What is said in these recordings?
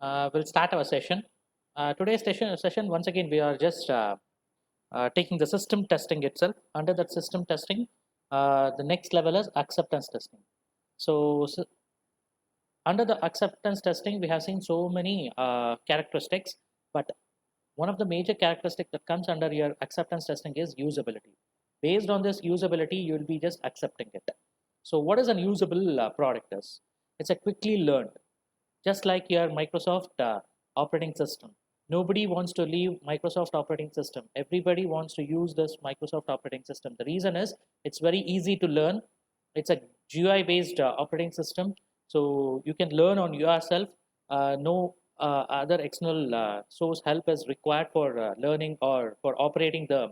We'll start our session. Today's session, once again, we are just taking the system testing itself. Under that system testing, the next level is acceptance testing. So under the acceptance testing, we have seen so many characteristics, but one of the major characteristics that comes under your acceptance testing is usability. Based on this usability, you will be just accepting it. So what is an usable product is? It's a quickly learned, just like your Microsoft operating system. Nobody wants to leave Microsoft operating system. Everybody wants to use this Microsoft operating system. The reason is it's very easy to learn. It's a GUI based operating system, so you can learn on yourself. No other external source help is required for learning or for operating the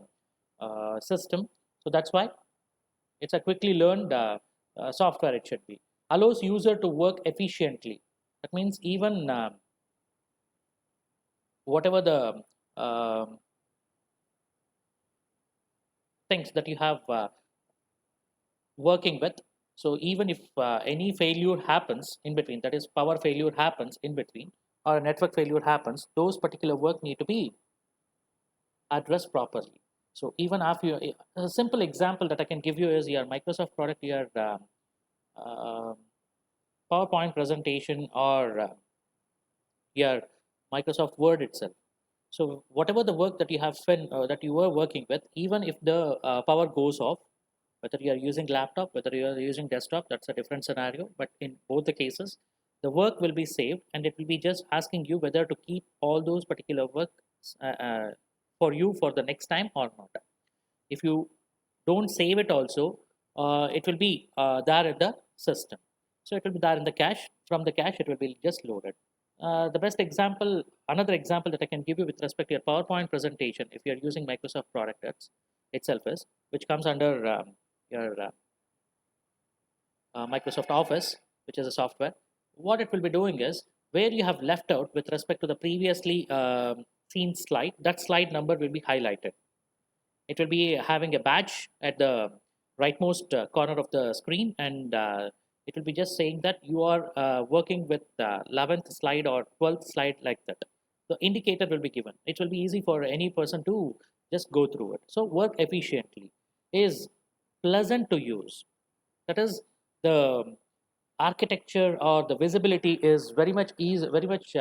system. So that's why it's a quickly learned software. It should be allows user to work efficiently. That means even whatever the things that you have working with. So even if any failure happens in between, that is power failure happens in between, or a network failure happens, those particular work need to be addressed properly. So even after you, a simple example that I can give you is your Microsoft product, your uh, PowerPoint presentation, or your Microsoft Word itself. So whatever the work that you have that you were working with, even if the power goes off, whether you are using laptop, whether you are using desktop, that's a different scenario. But in both the cases, the work will be saved, and it will be just asking you whether to keep all those particular work for you for the next time or not. If you don't save it also, it will be there in the system. So it will be there in the cache. From the cache, it will be just loaded. The best example, another example that I can give you with respect to your PowerPoint presentation, if you're using Microsoft product itself is, which comes under your Microsoft Office, which is a software. What it will be doing is, where you have left out with respect to the previously seen slide, that slide number will be highlighted. It will be having a badge at the rightmost corner of the screen, and it will be just saying that you are working with 11th slide or 12th slide, like that. The indicator will be given. It will be easy for any person to just go through it. So work efficiently is pleasant to use. That is, the architecture or the visibility is very much easy, very much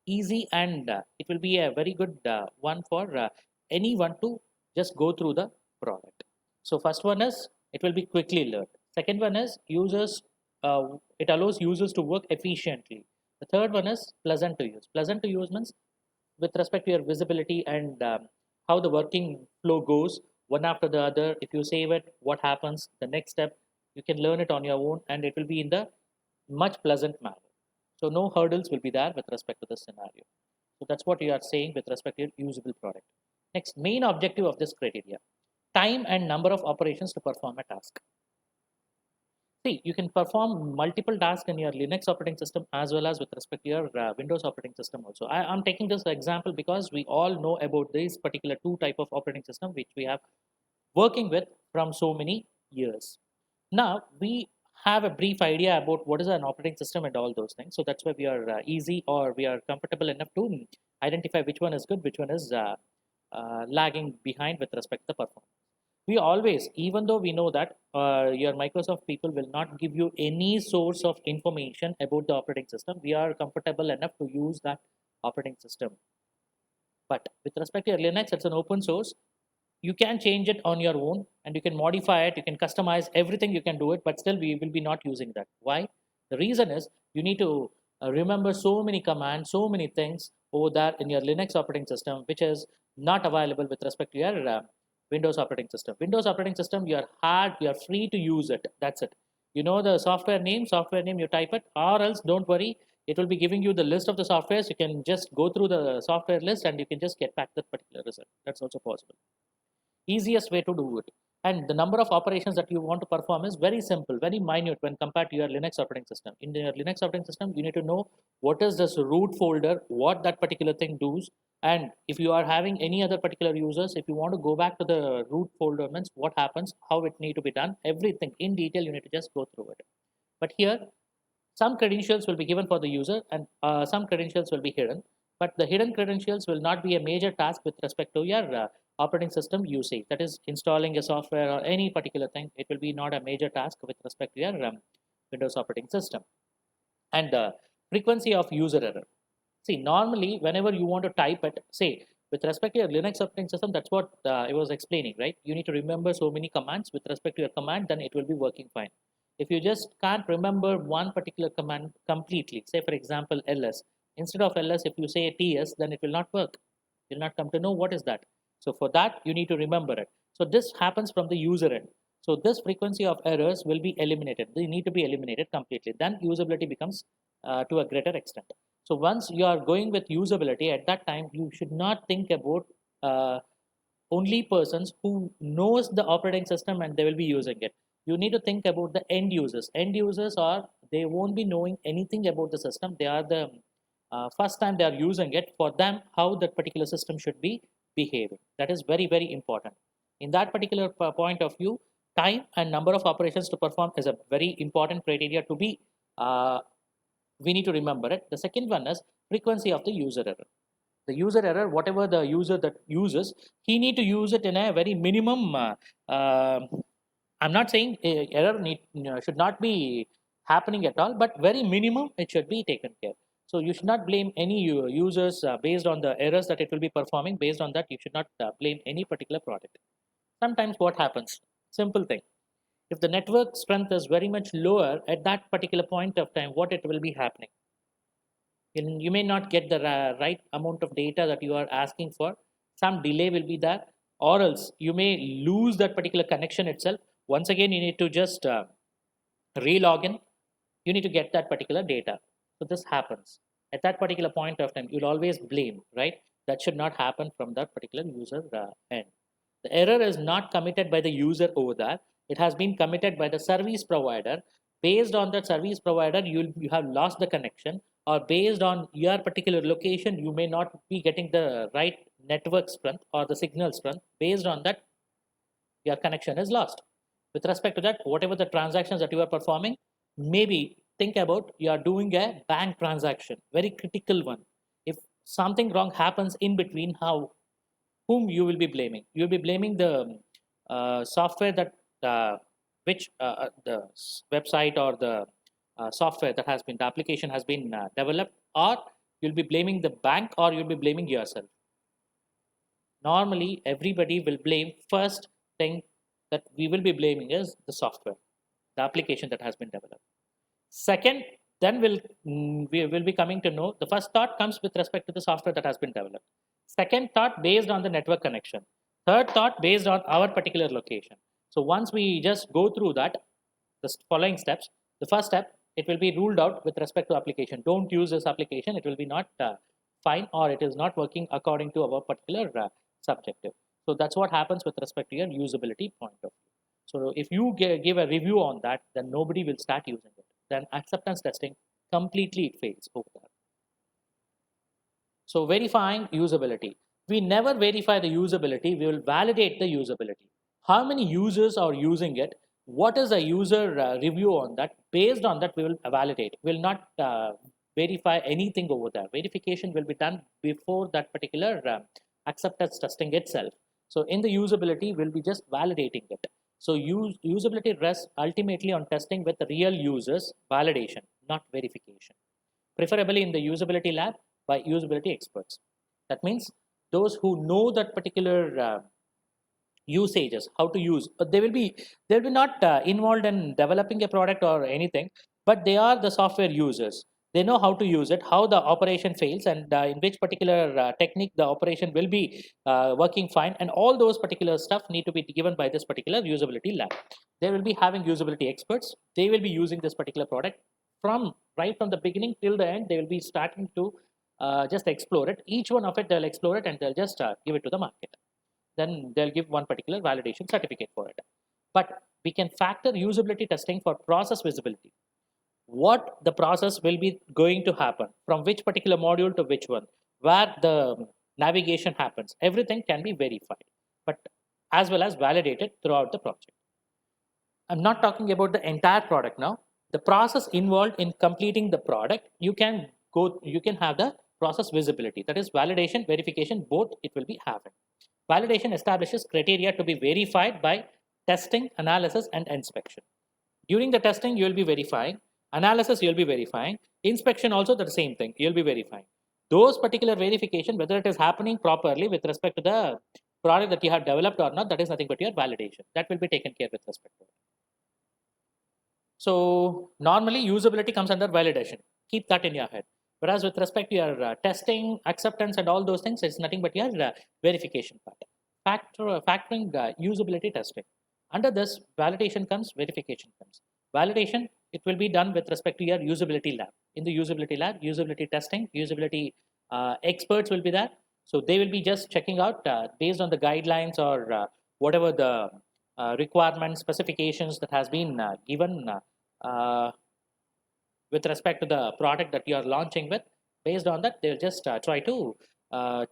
easy, and it will be a very good one for anyone to just go through the product. So first one is it will be quickly learned. Second one is users. It allows users to work efficiently. The third one is pleasant to use. Pleasant to use means with respect to your visibility and how the working flow goes one after the other. If you save it, what happens? The next step, you can learn it on your own, and it will be in the much pleasant manner. So no hurdles will be there with respect to this scenario. So that's what you are saying with respect to your usable product. Next, main objective of this criteria: time and number of operations to perform a task. See, you can perform multiple tasks in your Linux operating system as well as with respect to your Windows operating system also. I'm taking this example because we all know about these particular two type of operating system which we have working with from so many years. Now we have a brief idea about what is an operating system and all those things. So that's why we are easy, or we are comfortable enough to identify which one is good, which one is lagging behind with respect to the performance. We always, even though we know that your Microsoft people will not give you any source of information about the operating system, we are comfortable enough to use that operating system. But with respect to your Linux, it's an open source. You can change it on your own, and you can modify it, you can customize everything, you can do it, but still we will be not using that. Why? The reason is you need to remember so many commands, so many things over there in your Linux operating system, which is not available with respect to your Windows operating system. Windows operating system, you are free to use it. That's it. You know the software name, you type it, or else don't worry, it will be giving you the list of the softwares. You can just go through the software list and you can just get back that particular result. That's also possible. Easiest way to do it. And the number of operations that you want to perform is very simple, very minute when compared to your Linux operating system. In your Linux operating system, you need to know what is this root folder, what that particular thing does, and if you are having any other particular users, if you want to go back to the root folder, means what happens, how it need to be done, everything in detail, you need to just go through it. But here, Some credentials will be given for the user and some credentials will be hidden, but the hidden credentials will not be a major task with respect to your operating system usage. That is installing a software or any particular thing. It will be not a major task with respect to your Windows operating system. And the frequency of user error. See, normally whenever you want to type it, say with respect to your Linux operating system, that's what I was explaining, right? You need to remember so many commands with respect to your command, then it will be working fine. If you just can't remember one particular command completely, say for example ls, instead of ls if you say ts, then it will not work. You'll not come to know what is that. So for that you need to remember it. So this happens from the user end. So this frequency of errors will be eliminated. They need to be eliminated completely. Then usability becomes to a greater extent. So once you are going with usability, at that time you should not think about only persons who knows the operating system and they will be using it. You need to think about the end users. End users are, they won't be knowing anything about the system. They are the first time they are using it. For them, how that particular system should be behaving, that is very very important. In that particular point of view, time and number of operations to perform is a very important criteria to be we need to remember it. The second one is frequency of the user error. The user error, whatever the user that uses, he need to use it in a very minimum I'm not saying error should not be happening at all, but very minimum it should be taken care. So you should not blame any users based on the errors that it will be performing. Based on that, you should not blame any particular product. Sometimes what happens, simple thing, if the network strength is very much lower at that particular point of time, what it will be happening, you may not get the right amount of data that you are asking for. Some delay will be there, or else you may lose that particular connection itself. Once again you need to just re-log in. You need to get that particular data. So this happens at that particular point of time. You'll always blame, right? That should not happen from that particular user end. The error is not committed by the user over there. It has been committed by the service provider. Based on that service provider, you have lost the connection, or based on your particular location, you may not be getting the right network strength or the signal strength. Based on that, your connection is lost. With respect to that, whatever the transactions that you are performing, maybe think about you are doing a bank transaction, very critical one. If something wrong happens in between, how, whom you will be blaming? You'll be blaming the software that which the website or the software that has been, the application has been developed, or you'll be blaming the bank, or you'll be blaming yourself. Normally everybody will blame, first thing that we will be blaming is the software, the application that has been developed. Second, then we will be coming to know, the first thought comes with respect to the software that has been developed. Second thought based on the network connection. Third thought based on our particular location. So once we just go through that, the following steps, the first step, it will be ruled out with respect to application. Don't use this application, it will be not fine, or it is not working according to our particular subjective. So that's what happens with respect to your usability point of view. So if you give a review on that, then nobody will start using it. Then acceptance testing, completely it fails over there. So verifying usability. We never verify the usability, we will validate the usability. How many users are using it? What is a user review on that? Based on that, we will validate. We will not verify anything over there. Verification will be done before that particular acceptance testing itself. So in the usability, we'll be just validating it. So usability rests ultimately on testing with real users, validation, not verification. Preferably in the usability lab by usability experts. That means those who know that particular usages, how to use, but they'll be not involved in developing a product or anything, but they are the software users. They know how to use it, how the operation fails, and in which particular technique the operation will be working fine, and all those particular stuff need to be given by this particular usability lab. They will be having usability experts. They will be using this particular product from right from the beginning till the end. They will be starting to just explore it. Each one of it, they'll explore it and they'll just give it to the market. Then they'll give one particular validation certificate for it. But we can factor usability testing for process visibility. What the process will be going to happen, from which particular module to which one, where the navigation happens, everything can be verified, but as well as validated throughout the project. I'm not talking about the entire product now. the process involved in completing the product, you can have the process visibility. That is validation, verification, both it will be having. Validation establishes criteria to be verified by testing, analysis, and inspection. During the testing, you will be verifying. Analysis, you will be verifying. Inspection also the same thing. You will be verifying. Those particular verification, whether it is happening properly with respect to the product that you have developed or not, that is nothing but your validation. That will be taken care with respect to it. So normally usability comes under validation. Keep that in your head. Whereas with respect to your testing, acceptance, and all those things, it's nothing but your verification part. Factoring usability testing. Under this, validation comes, verification comes. Validation, it will be done with respect to your usability lab. In the usability lab, usability testing, usability experts will be there. So they will be just checking out based on the guidelines or whatever the requirements, specifications that has been given with respect to the product that you are launching with. Based on that, they'll just try to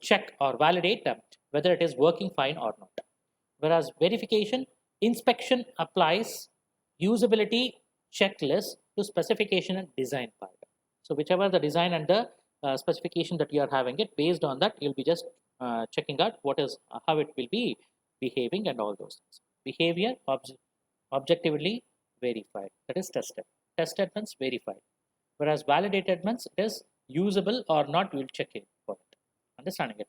check or validate whether it is working fine or not. Whereas verification, inspection applies usability checklist to specification and design part. So whichever the design and the specification that you are having it, based on that, you'll be just checking out what is how it will be behaving and all those things. Behavior objectively verified, that is tested. Tested means verified. Whereas validated means it is usable or not, we'll check it for it. Understanding it.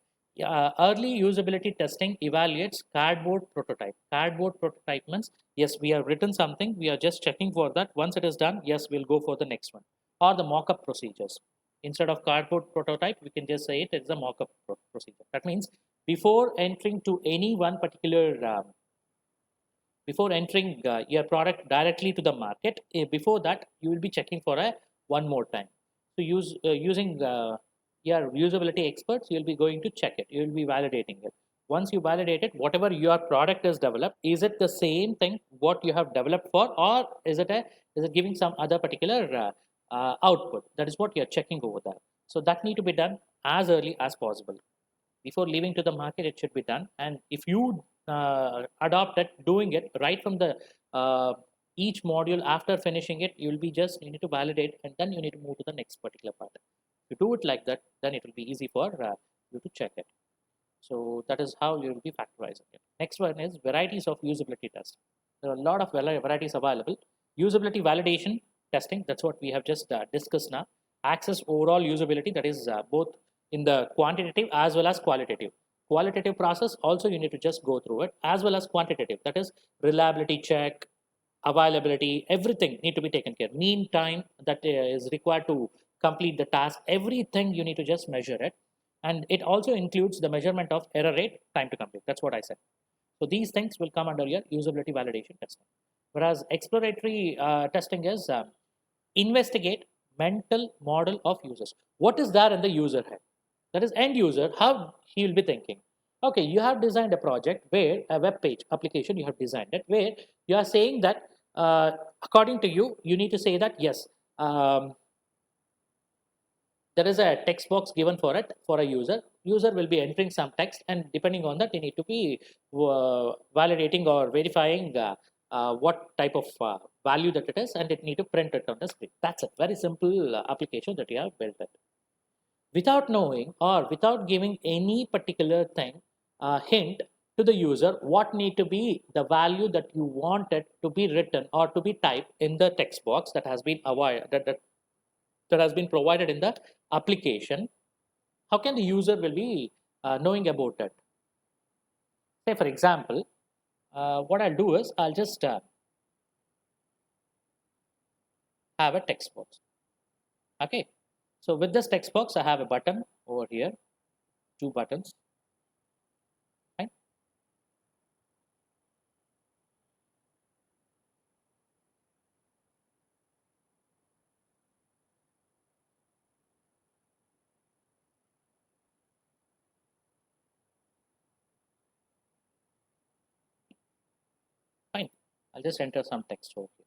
Early usability testing evaluates cardboard prototype. Cardboard prototype means, yes, we have written something, we are just checking for that. Once it is done, yes, we'll go for the next one. Or the mock-up procedures. Instead of cardboard prototype, we can just say it's a mock-up procedure. That means before entering to any one particular before entering your product directly to the market, before that you will be checking for a one more time. So using your usability experts, you'll be going to check it, you'll be validating it. Once you validate it, whatever your product is developed, is it the same thing what you have developed for, or is it giving some other particular output? That is what you're checking over there. So that need to be done as early as possible. Before leaving to the market, it should be done. And if you adopt it, doing it right from the each module, after finishing it, you will be just, you need to validate, and then you need to move to the next particular part. If you do it like that, then it will be easy for you to check it. So that is how you will be factorizing it. Next one is varieties of usability testing. There are a lot of varieties available. Usability validation testing, that's what we have just discussed now. Access overall usability, that is both in the quantitative as well as qualitative. Qualitative process also you need to just go through it, as well as quantitative, that is reliability check, availability, everything need to be taken care. Mean time that is required to complete the task, everything you need to just measure it. And it also includes the measurement of error rate, time to complete. That's what I said. So these things will come under your usability validation testing. Whereas exploratory testing is investigate mental model of users. What is there in the user head? That is end user, how he will be thinking. Okay, you have designed a project where a web page application you have designed it, where you are saying that according to you, you need to say that yes, there is a text box given for it for a user. User will be entering some text, and depending on that, you need to be validating or verifying what type of value that it is, and it need to print it on the screen. That's it. Very simple application that you have built it. Without knowing or without giving any particular thing, hint to the user what need to be the value that you wanted to be written or to be typed in the text box that has been that has been provided in the application, how can the user will be knowing about it? Say for example, what I'll do is I'll just have a text box. Okay, so with this text box, I have a button over here, two buttons. Right? Fine. I'll just enter some text over here.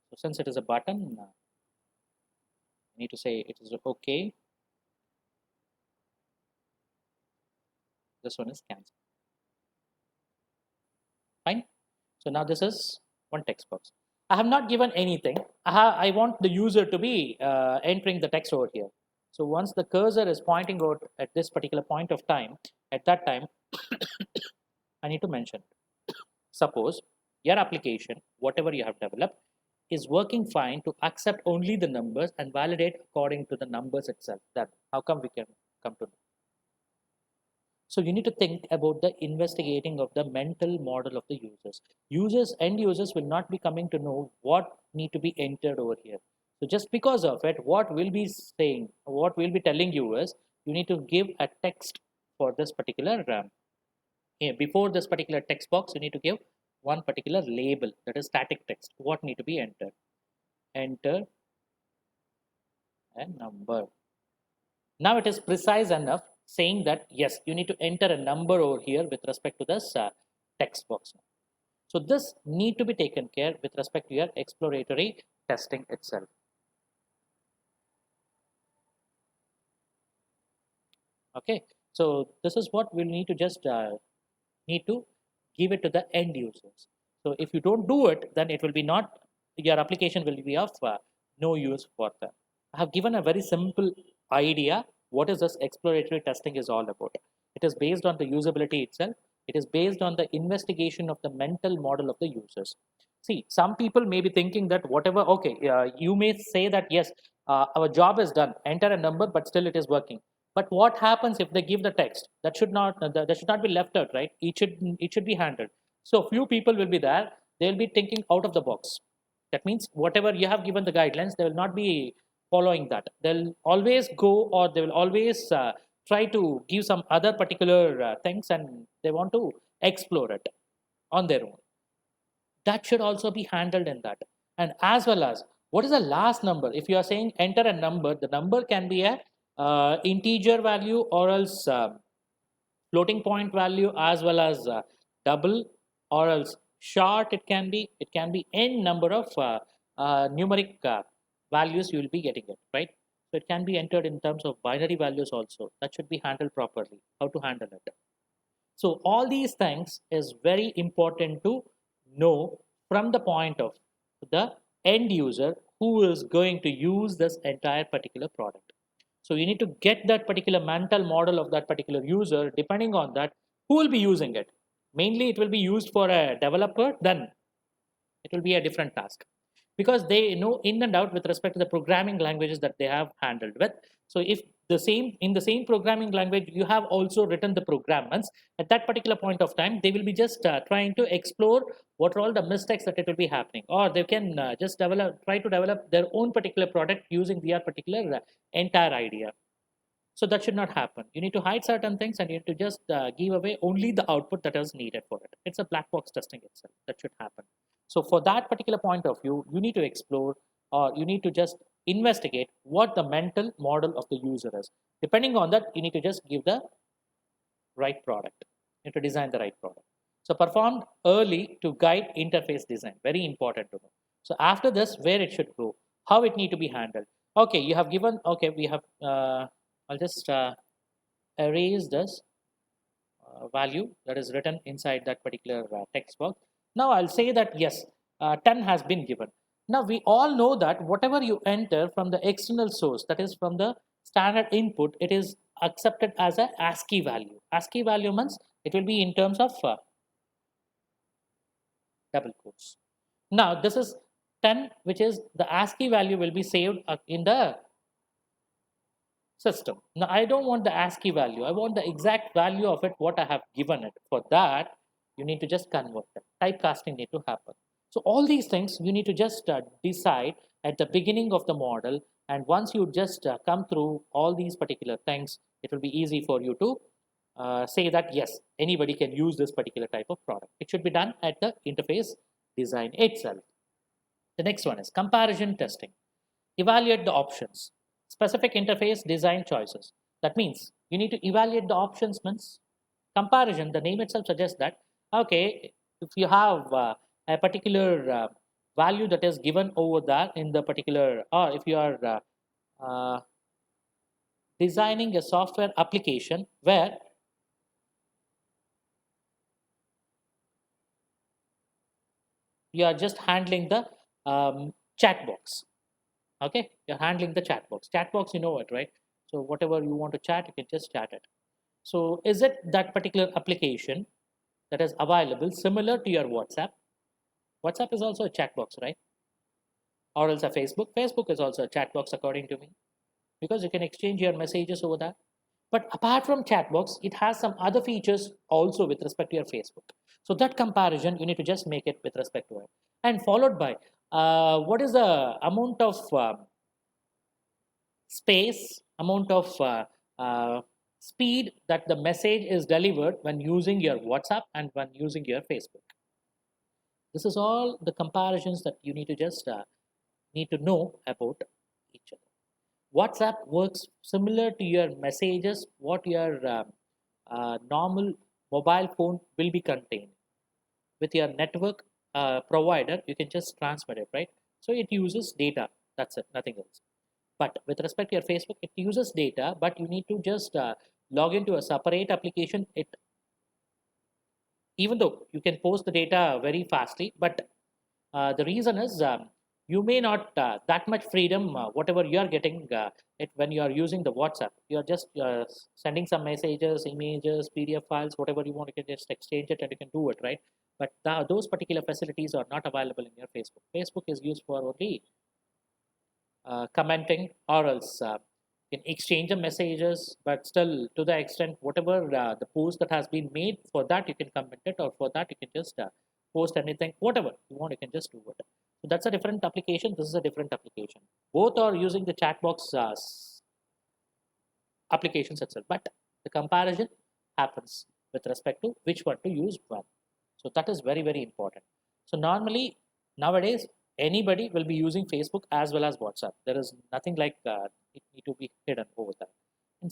So since it is a button, I need to say it is okay. This one is cancelled. Fine. So now this is one text box. I have not given anything. I want the user to be entering the text over here. So once the cursor is pointing out at this particular point of time, at that time, I need to mention. Suppose your application, whatever you have developed, is working fine to accept only the numbers and validate according to the numbers itself. That how come we can come to know? So you need to think about the investigating of the mental model of the users. End users will not be coming to know what need to be entered over here. So just because of it, what we'll be saying, what we'll be telling you is you need to give a text for this particular before this particular text box, you need to give one particular label, that is static text. What need to be entered? Enter a number. Now it is precise enough saying that yes, you need to enter a number over here with respect to this text box. So this need to be taken care with respect to your exploratory testing itself. Okay, so this is what we'll need to just need to give it to the end users. So if you don't do it, then it will be not, your application will be of no use for them. I have given a very simple idea what is this exploratory testing is all about. It is based on the usability itself. It is based on the investigation of the mental model of the users. See, some people may be thinking that whatever, okay, you may say that yes, our job is done, enter a number, but still it is working. But what happens if they give the text? That should not be left out, right? It should be handled. So few people will be there. They'll be thinking out of the box. That means whatever you have given the guidelines, they will not be following that. They'll always go, or they will always try to give some other particular things, and they want to explore it on their own. That should also be handled in that. And as well as what is the last number? If you are saying enter a number, the number can be a integer value, or else floating point value, as well as double, or else short. It can be n number of numeric values you will be getting it, right? So it can be entered in terms of binary values also. That should be handled properly. How to handle it? So all these things is very important to know from the point of the end user who is going to use this entire particular product. So you need to get that particular mental model of that particular user. Depending on that, who will be using it? Mainly it will be used for a developer, then it will be a different task, because they know in and out with respect to the programming languages that they have handled with. So if in the same programming language you have also written the programs, at that particular point of time they will be just trying to explore what are all the mistakes that it will be happening, or they can just try to develop their own particular product using their particular entire idea. So that should not happen. You need to hide certain things, and you need to just give away only the output that is needed for it. It's a black box testing itself that should happen. So for that particular point of view, you need to explore, or you need to just investigate what the mental model of the user is. Depending on that, you need to just give the right product. You need to design the right product. So performed early to guide interface design. Very important to know. So after this, where it should go, how it need to be handled. Okay, you have given. Okay, we have. I'll just erase this value that is written inside that particular text box. Now I'll say that yes, 10 has been given. Now we all know that whatever you enter from the external source, that is from the standard input, it is accepted as a ASCII value. ASCII value means it will be in terms of double quotes. Now this is 10, which is the ASCII value will be saved in the system. Now I don't want the ASCII value. I want the exact value of it, what I have given it. For that, you need to just convert it. Typecasting need to happen. So all these things you need to just decide at the beginning of the model. And once you just come through all these particular things, it will be easy for you to say that yes, anybody can use this particular type of product. It should be done at the interface design itself. The next one is comparison testing. Evaluate the options. Specific interface design choices. That means you need to evaluate the options. Means comparison, the name itself suggests that okay, if you have a particular value that is given over there in the particular, or if you are designing a software application where you are just handling the chat box. Okay, you're handling the chat box. Chat box, you know it, right? So whatever you want to chat, you can just chat it. So is it that particular application that is available similar to your WhatsApp? WhatsApp is also a chat box, right? Or else a Facebook. Facebook is also a chat box according to me, because you can exchange your messages over that. But apart from chat box, it has some other features also with respect to your Facebook. So that comparison, you need to just make it with respect to it. And followed by what is the amount of space, amount of speed that the message is delivered when using your WhatsApp and when using your Facebook. This is all the comparisons that you need to just need to know about each other. WhatsApp works similar to your messages, what your normal mobile phone will be contained. With your network provider, you can just transmit it, right? So it uses data. That's it, nothing else. But with respect to your Facebook, it uses data, but you need to just log into a separate application. It, even though you can post the data very fastly, but the reason is you may not that much freedom whatever you are getting it when you are using the WhatsApp. You are just sending some messages, images, PDF files, whatever you want. You can just exchange it and you can do it, right? But those particular facilities are not available in your Facebook. Facebook is used for only commenting, or else you can exchange the messages, but still to the extent whatever the post that has been made, for that you can comment it, or for that you can just post anything, whatever you want, you can just do it. So that's a different application, this is a different application. Both are using the chat box applications itself, but the comparison happens with respect to which one to use when. So that is very, very important. So normally nowadays anybody will be using Facebook as well as WhatsApp. There is nothing like it need to be hidden over there. And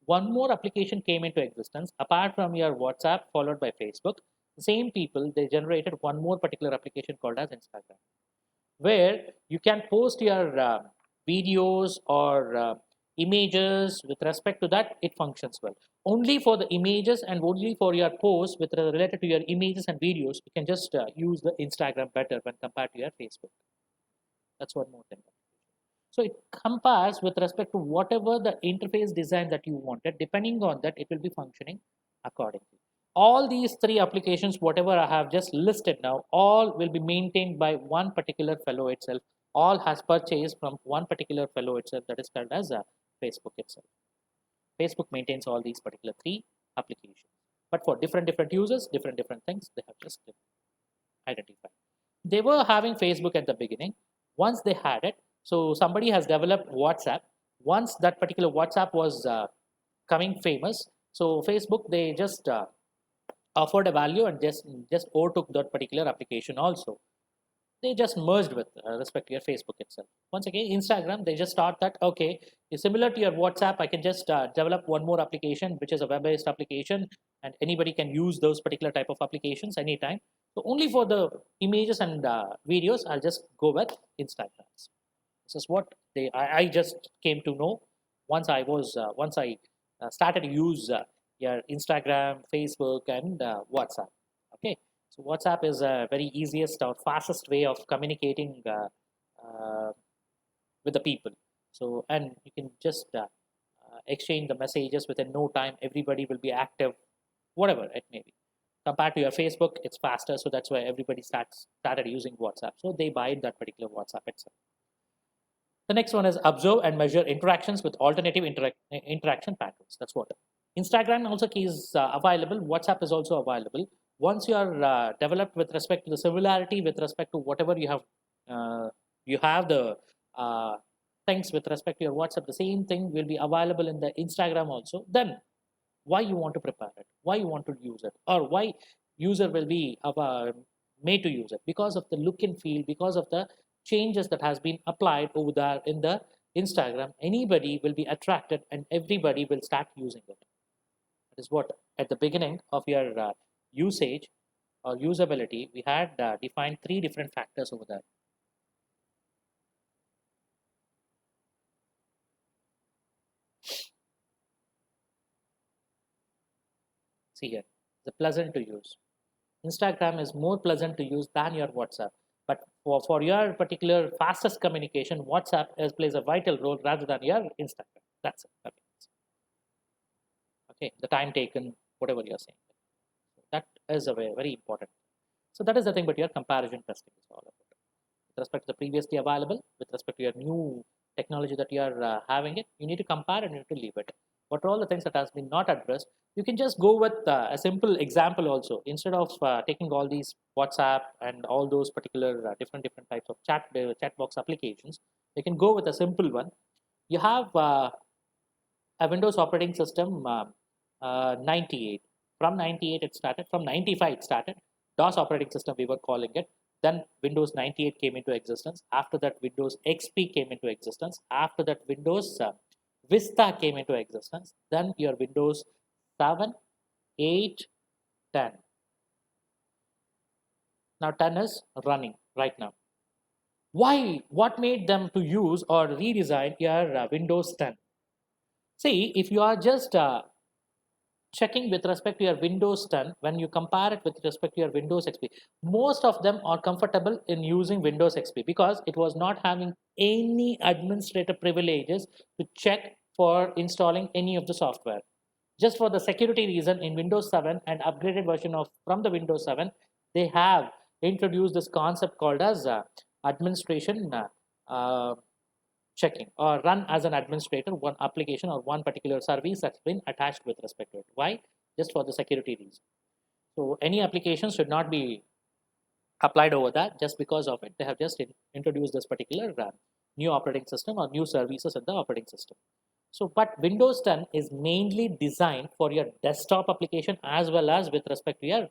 one more application came into existence apart from your WhatsApp followed by Facebook. The same people, they generated one more particular application called as Instagram, where you can post your videos or images. With respect to that, it functions well only for the images, and only for your posts with related to your images and videos you can just use the Instagram better when compared to your Facebook. That's one more thing. So it compares with respect to whatever the interface design that you wanted. Depending on that, it will be functioning accordingly. All these three applications, whatever I have just listed now, all will be maintained by one particular fellow itself. All has purchased from one particular fellow itself, that is called as Facebook itself. Facebook maintains all these particular three applications. But for different users, different things, they have just identified. They were having Facebook at the beginning. Once they had it, so somebody has developed WhatsApp. Once that particular WhatsApp was coming famous, so Facebook, they just offered a value and just overtook that particular application also. They just merged with respect to your Facebook itself. Once again, Instagram, they just thought that okay, similar to your WhatsApp, I can just develop one more application which is a web-based application, and anybody can use those particular type of applications anytime. So only for the images and videos, I'll just go with Instagram. This is what I just came to know once I started to use your Instagram, Facebook, and WhatsApp. Okay, so WhatsApp is a very easiest or fastest way of communicating with the people. So, and you can just exchange the messages within no time. Everybody will be active, whatever it may be. Compared to your Facebook, it's faster, so that's why everybody started using WhatsApp. So they buy that particular WhatsApp itself. The next one is observe and measure interactions with alternative interaction patterns. That's what. Instagram also is available. WhatsApp is also available. Once you are developed with respect to the similarity, with respect to whatever you have the uh, things with respect to your WhatsApp, the same thing will be available in the Instagram also. Then why you want to prepare it? Why you want to use it? Or why user will be made to use it? Because of the look and feel, because of the changes that has been applied over there in the Instagram, anybody will be attracted and everybody will start using it. That is what at the beginning of your usage or usability, we had defined three different factors over there. See here, the pleasant to use. Instagram is more pleasant to use than your WhatsApp. But for your particular fastest communication, WhatsApp plays a vital role rather than your Instagram. That's it. Nothing else. Okay, the time taken, whatever you're saying. That is a very, very important. So that is the thing, but your comparison testing is all about. With respect to the previously available, with respect to your new technology that you are having it, you need to compare and you need to leave it. What are all the things that has been not addressed? You can just go with a simple example also. Instead of taking all these WhatsApp and all those particular different types of chat box applications, you can go with a simple one. You have a Windows operating system 98. From 98 it started, from 95 it started. DOS operating system we were calling it. Then Windows 98 came into existence. After that, Windows XP came into existence. After that, Windows Vista came into existence. Then your Windows 7, 8, 10. Now 10 is running right now. Why? What made them to use or redesign your Windows 10? See, if you are just checking with respect to your Windows 10, when you compare it with respect to your Windows XP, most of them are comfortable in using Windows XP because it was not having any administrative privileges to check for installing any of the software. Just for the security reason, in Windows 7 and upgraded version of from the Windows 7, they have introduced this concept called as administration checking or run as an administrator one application or one particular service that's been attached with respect to it. Why? Just for the security reason. So any application should not be applied over that. Just because of it, they have just introduced this particular new operating system or new services in the operating system. So but Windows 10 is mainly designed for your desktop application as well as with respect to your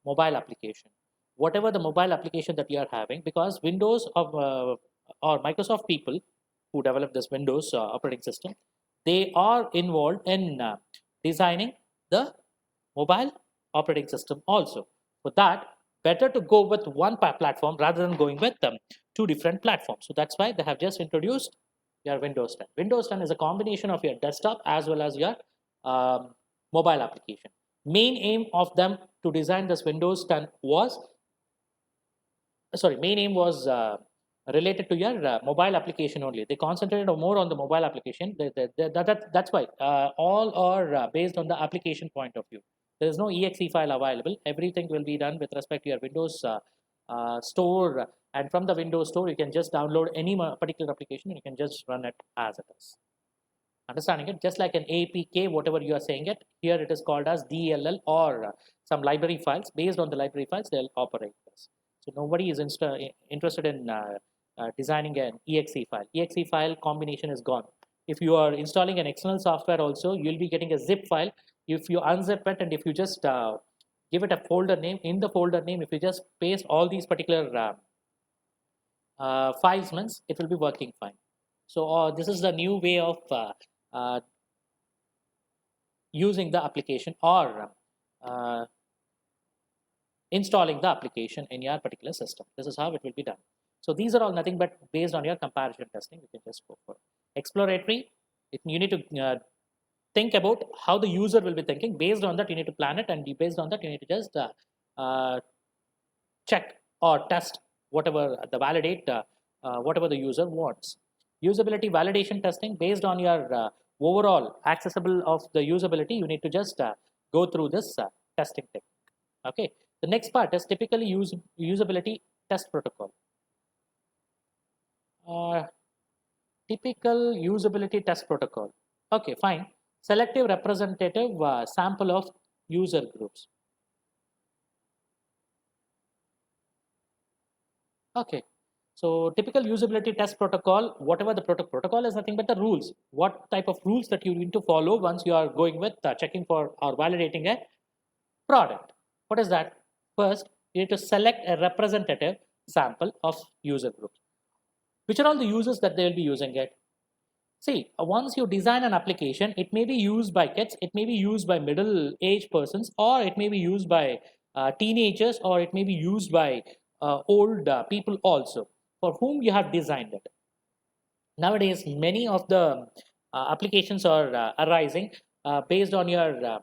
mobile application. Whatever the mobile application that you are having, because Windows of or Microsoft people who develop this Windows operating system, they are involved in designing the mobile operating system also. For that, better to go with one platform rather than going with two different platforms. So that's why they have just introduced your Windows 10. Windows 10 is a combination of your desktop as well as your mobile application. Main aim of them to design this Windows 10 was, main aim was related to your mobile application only. They concentrated more on the mobile application. That's why all are based on the application point of view. There is no exe file available. Everything will be done with respect to your Windows store, and from the Windows store you can just download any particular application and you can just run it as it is. Understanding it? Just like an APK, whatever you are saying it, here it is called as DLL or some library files. Based on the library files, they'll operate this. So nobody is interested in designing an exe file. Exe file combination is gone. If you are installing an external software also, you'll be getting a zip file. If you unzip it and if you just give it a folder name, in the folder name, if you just paste all these particular files means it will be working fine. So this is the new way of using the application or installing the application in your particular system. This is how it will be done. So these are all nothing but based on your comparison testing. You can just go for exploratory. You need to think about how the user will be thinking. Based on that, you need to plan it, and based on that, you need to just check or test whatever the validate whatever the user wants. Usability validation testing based on your overall accessible of the usability. You need to just go through this testing technique. Okay. The next part is typically usability test protocol. Typical usability test protocol. Okay, fine. Selective representative sample of user groups. Okay. So typical usability test protocol, whatever the protocol is nothing but the rules. What type of rules that you need to follow once you are going with checking for or validating a product. What is that? First, you need to select a representative sample of user groups. Which are all the users that they will be using it? See, once you design an application, it may be used by kids, it may be used by middle-aged persons, or it may be used by teenagers, or it may be used by old people also, for whom you have designed it. Nowadays, many of the applications are arising based on your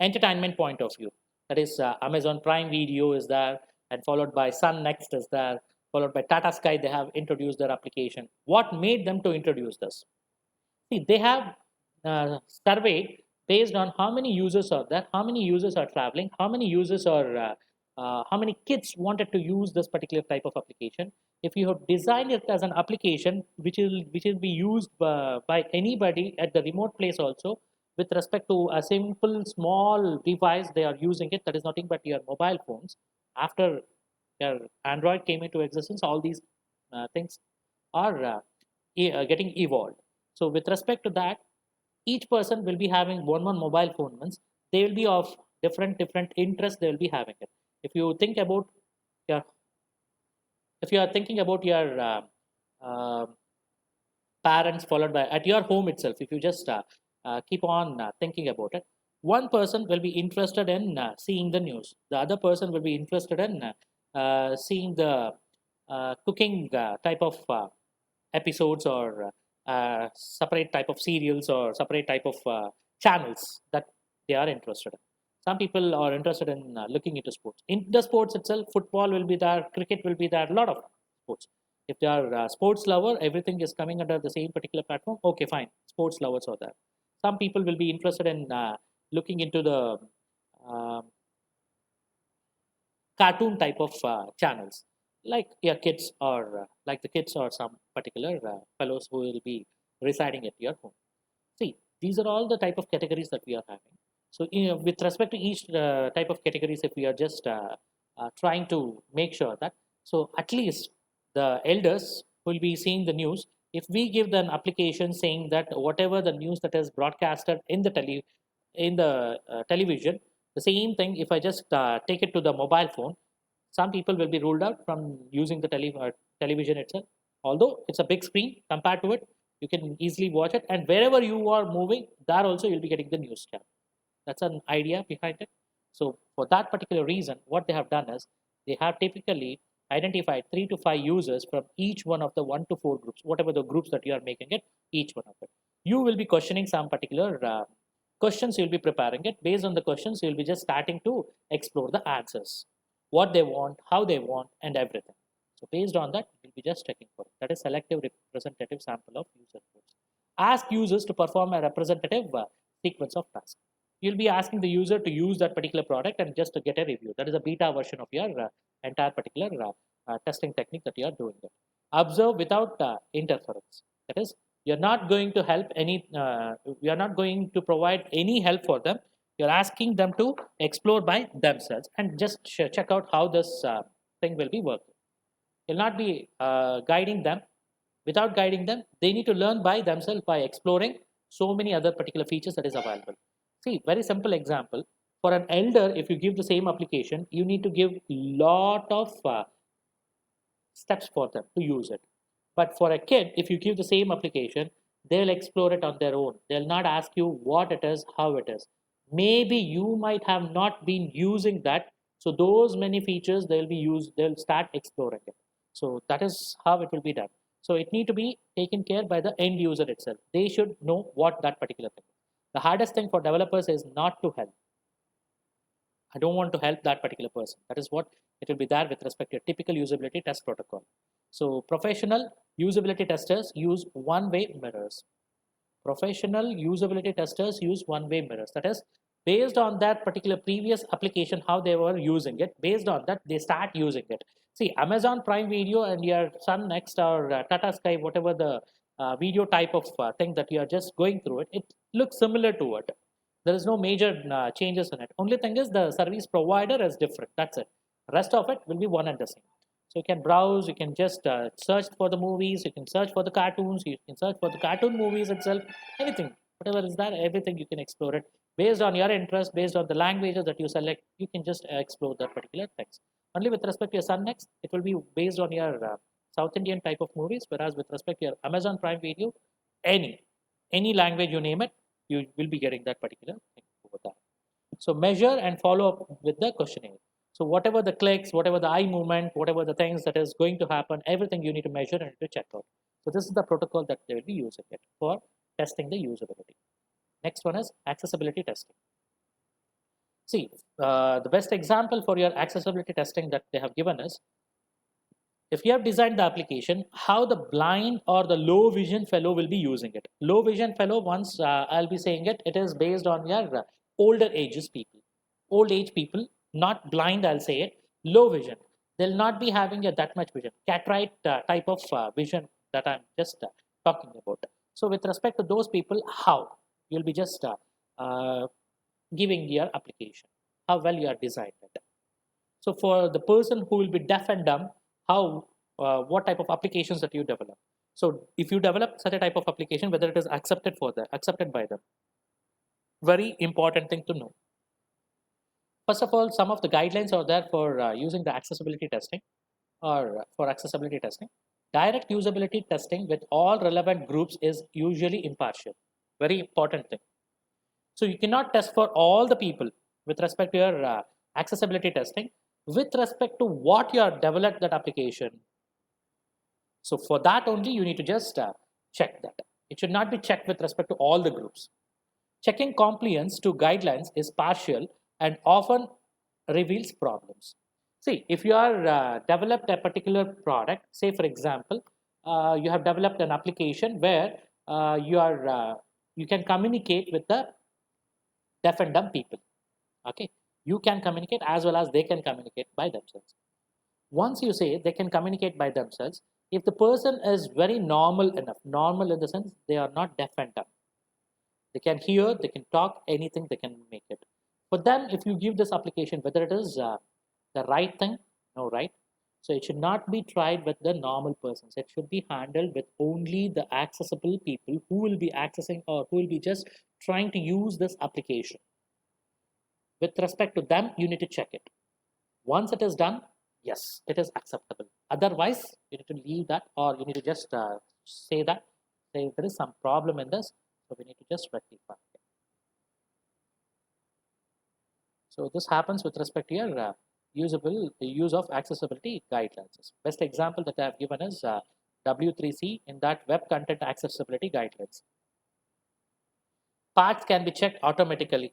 entertainment point of view. That is, Amazon Prime Video is there, and followed by Sun Next is there, followed by Tata Sky. They have introduced their application. What made them to introduce this? See, they have surveyed based on how many users are there, how many users are traveling, how many users are, how many kids wanted to use this particular type of application. If you have designed it as an application which will be used by anybody at the remote place also, with respect to a simple small device they are using it, that is nothing but your mobile phones. After your Android came into existence, all these things are getting evolved. So with respect to that, each person will be having one mobile phone. Means they will be of different interests. They will be having it. If you think about your, if you are thinking about your uh, parents, followed by at your home itself, if you just keep on thinking about it, one person will be interested in seeing the news. The other person will be interested in seeing the cooking type of episodes, or separate type of serials, or separate type of channels that they are interested in. Some people are interested in looking into sports. In the sports itself, football will be there, cricket will be there, a lot of sports. If they are sports lover, everything is coming under the same particular platform. Okay, fine, sports lovers are there. Some people will be interested in looking into the um cartoon type of channels, like your kids, or like the kids or some particular fellows who will be residing at your home. See, these are all the type of categories that we are having. So with respect to each type of categories, if we are just trying to make sure that, so at least the elders will be seeing the news. If we give them application saying that whatever the news that is broadcasted in the television, the same thing, if I just take it to the mobile phone, some people will be ruled out from using the television itself. Although it's a big screen compared to it, you can easily watch it, and wherever you are moving, there also you'll be getting the news channel. That's an idea behind it. So for that particular reason, what they have done is they have typically identified 3 to 5 users from each one of the 1 to 4 groups, whatever the groups that you are making it, each one of it. You will be questioning some particular questions, you'll be preparing it. Based on the questions, you'll be just starting to explore the answers, what they want, how they want, and everything. So based on that, you'll be just checking for it. That is selective representative sample of user groups. Ask users to perform a representative sequence of tasks. You'll be asking the user to use that particular product and just to get a review. That is a beta version of your entire particular testing technique that you are doing it. Observe without interference. That is, you're not going to help any, you're not going to provide any help for them. You're asking them to explore by themselves and just check out how this thing will be working. You'll not be guiding them. Without guiding them, they need to learn by themselves by exploring so many other particular features that is available. See, very simple example. For an elder, if you give the same application, you need to give lot of steps for them to use it. But for a kid, if you give the same application, they'll explore it on their own. They'll not ask you what it is, how it is. Maybe you might have not been using that. So those many features they'll be used, they'll start exploring it. So that is how it will be done. So it need to be taken care by the end user itself. They should know what that particular thing is. The hardest thing for developers is not to help. I don't want to help that particular person. That is what it will be there with respect to a typical usability test protocol. So professional usability testers use one-way mirrors. Professional usability testers use one-way mirrors. That is, based on that particular previous application, how they were using it, based on that, they start using it. See, Amazon Prime Video and your Sun Next or Tata Sky, whatever the video type of thing that you are just going through it, it looks similar to it. There is no major changes in it. Only thing is the service provider is different. That's it. Rest of it will be one and the same. So you can browse, you can just search for the movies, you can search for the cartoons, you can search for the cartoon movies itself, anything, whatever is there, everything you can explore it. Based on your interest, based on the languages that you select, you can just explore that particular text. Only with respect to your Sun Next, it will be based on your South Indian type of movies, whereas with respect to your Amazon Prime Video, any, any language you name it, you will be getting that particular thing over there. So measure and follow up with the questionnaire. So whatever the clicks, whatever the eye movement, whatever the things that is going to happen, everything you need to measure and to check out. So this is the protocol that they will be using it for testing the usability. Next one is accessibility testing. See, the best example for your accessibility testing that they have given is, if you have designed the application, how the blind or the low vision fellow will be using it. Low vision fellow, once I'll be saying it, it is based on your older ages people, old age people, not blind, I'll say it, low vision. They'll not be having that much vision, cataract type of vision that I'm just talking about. So with respect to those people, how you'll be just giving your application, how well you are designed it. So for the person who will be deaf and dumb, how what type of applications that you develop. So if you develop such a type of application, whether it is accepted by them, very important thing to know. First of all, some of the guidelines are there for using the accessibility testing or for accessibility testing. Direct usability testing with all relevant groups is usually impartial. Very important thing. So you cannot test for all the people with respect to your accessibility testing with respect to what you have developed that application. So for that only you need to just check that. It should not be checked with respect to all the groups. Checking compliance to guidelines is partial and often reveals problems. See, if you are developed a particular product, say for example, you have developed an application where you can communicate with the deaf and dumb people. Okay, you can communicate as well as they can communicate by themselves. Once you say they can communicate by themselves, if the person is very normal enough, normal in the sense they are not deaf and dumb, they can hear, they can talk, anything they can make it. For them, if you give this application, whether it is the right thing, no, right? So it should not be tried with the normal persons. It should be handled with only the accessible people who will be accessing or who will be just trying to use this application. With respect to them, you need to check it. Once it is done, yes, it is acceptable. Otherwise, you need to leave that, or you need to just say that say there is some problem in this, so we need to just rectify it. So this happens with respect to your the use of accessibility guidelines. Best example that I have given is W3C in that web content accessibility guidelines. Paths can be checked automatically,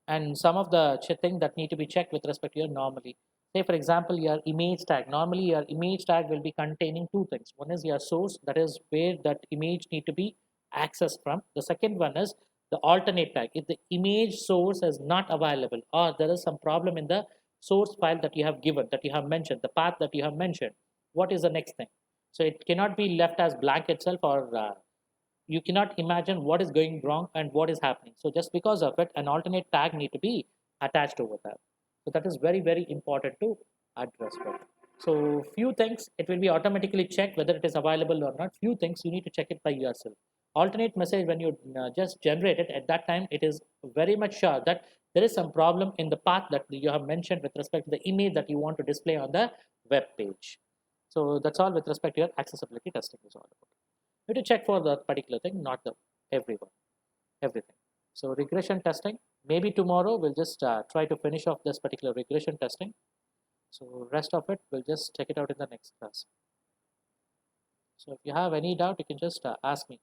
and some of the things that need to be checked with respect to your normally. Say for example, your image tag. Normally, your image tag will be containing two things. One is your source, that is where that image need to be accessed from. The second one is the alternate tag. If the image source is not available or there is some problem in the source file that you have given, that you have mentioned, the path that you have mentioned, what is the next thing? So it cannot be left as blank itself, or you cannot imagine what is going wrong and what is happening. So just because of it, an alternate tag need to be attached over there. So that is very, very important to address that. So few things, it will be automatically checked whether it is available or not. Few things you need to check it by yourself. Alternate message, when you just generate it, at that time it is very much sure that there is some problem in the path that you have mentioned with respect to the image that you want to display on the web page. So that's all with respect to your accessibility testing is all about. You need to check for that particular thing, not the everything. So regression testing, maybe tomorrow we'll just try to finish off this particular regression testing. So rest of it, we'll just check it out in the next class. So if you have any doubt, you can just ask me.